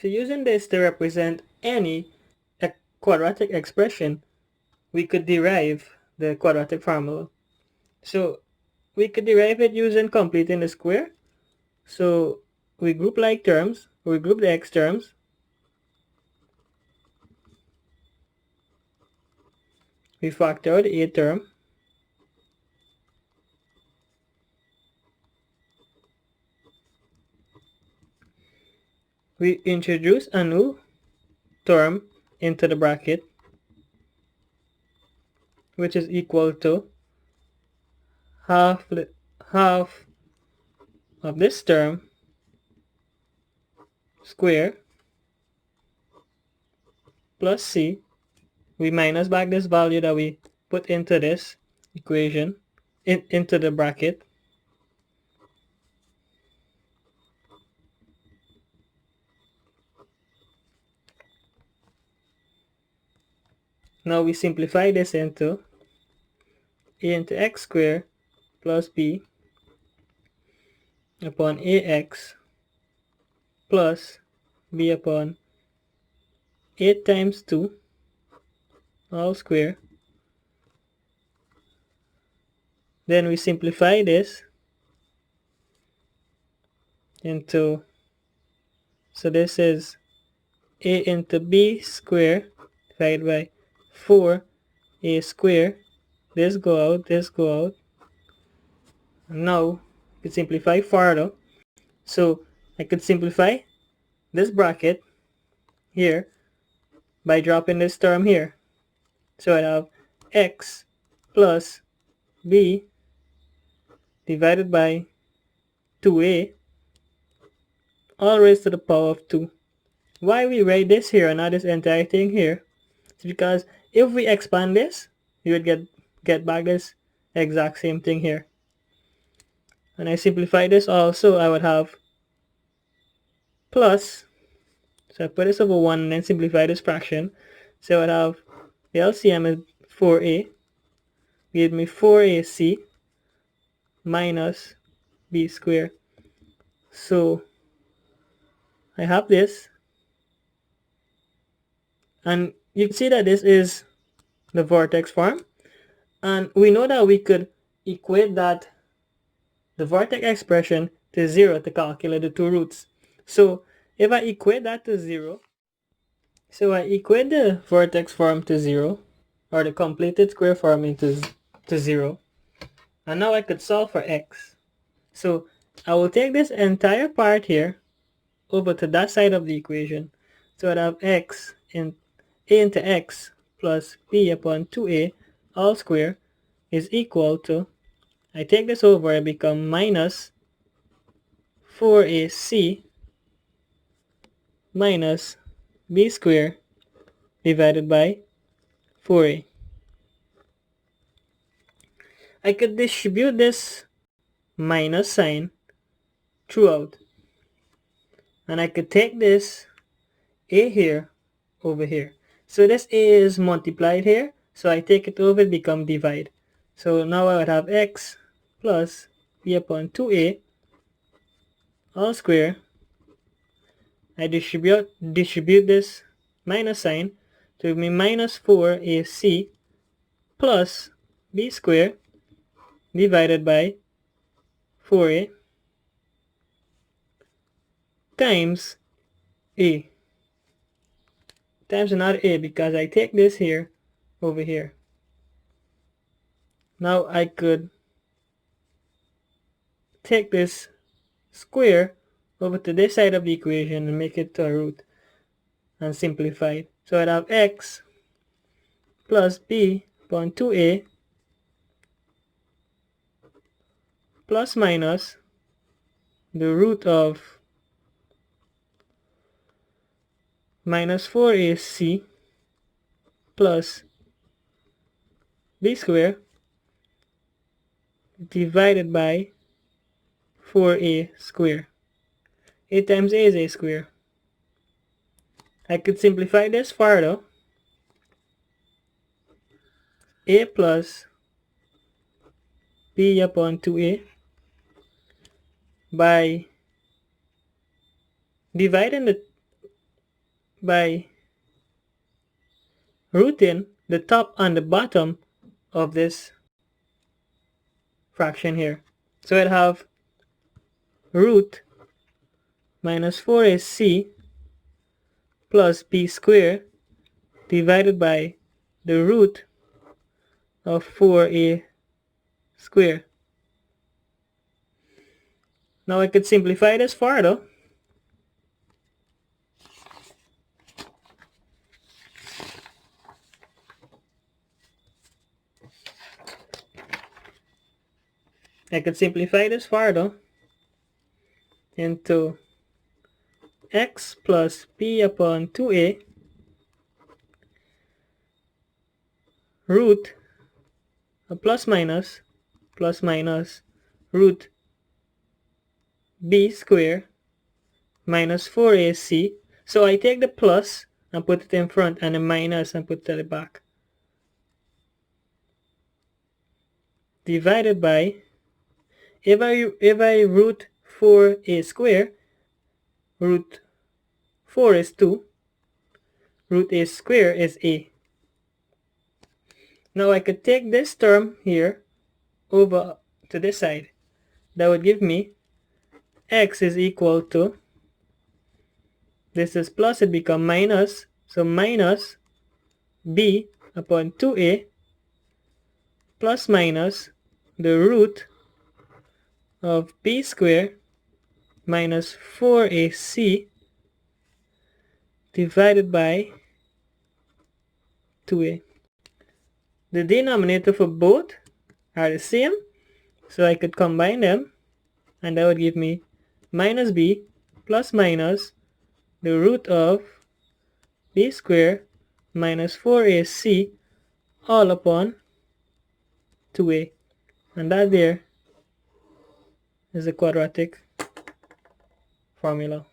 So using this to represent any quadratic expression, we could derive the quadratic formula. So we could derive it using completing the square. So we group like terms, we group the x terms. We factor out the a term. We introduce a new term into the bracket, which is equal to half of this term square plus c. We minus back this value that we put into this equation into the bracket. Now we simplify this into a into x squared plus b upon ax plus b upon 8 times 2 all square. Then we simplify this into, so this is a into b square divided by 4a square. This go out, this go out. Now we simplify further. So I could simplify this bracket here by dropping this term here. So I have x plus b divided by 2a all raised to the power of 2. Why we write this here and not this entire thing here? It's because if we expand this, you would get back this exact same thing here. And I simplify this also, I would have plus, so I put this over 1 and then simplify this fraction. So I would have the LCM is 4a, give me 4ac minus b squared. So I have this, and you can see that this is the vortex form, and we know that we could equate that the vortex expression to 0 to calculate the two roots. So if I equate that to 0, so I equate the vortex form to 0, or the completed square form to 0, and now I could solve for x. So I will take this entire part here over to that side of the equation. So I'd have x in a into x plus b upon 2a all square is equal to, I take this over, it become minus 4ac minus b squared divided by 4a. I could distribute this minus sign throughout, and I could take this a here over here. So this a is multiplied here, so I take it over, it become divide. So now I would have x plus b upon 2a all square. I distribute this minus sign to give me minus 4ac plus b squared divided by 4a times a times another a, because I take this here over here. Now I could take this square over to this side of the equation and make it to a root and simplify it. So I'd have x plus b upon 2a plus minus the root of minus 4ac plus b squared divided by 4a squared. A times a is a square. I could simplify this further. A plus b upon 2a by dividing by rooting the top and the bottom of this fraction here. So I'd have root minus 4ac plus b squared divided by the root of 4a squared. Now I could simplify this further. I could simplify this further into x plus b upon 2a root plus minus root b squared minus 4ac. So I take the plus and put it in front and the minus and put it at the back. Divided by, if I root 4a squared, root 4 is 2, root a squared is a. Now I could take this term here over to this side. That would give me x is equal to, this is plus, it become minus, so minus b upon 2a plus minus the root of b squared minus 4ac divided by 2a. The denominator for both are the same, so I could combine them, and that would give me minus b plus minus the root of b squared minus 4ac all upon 2a. And that there is the quadratic formula.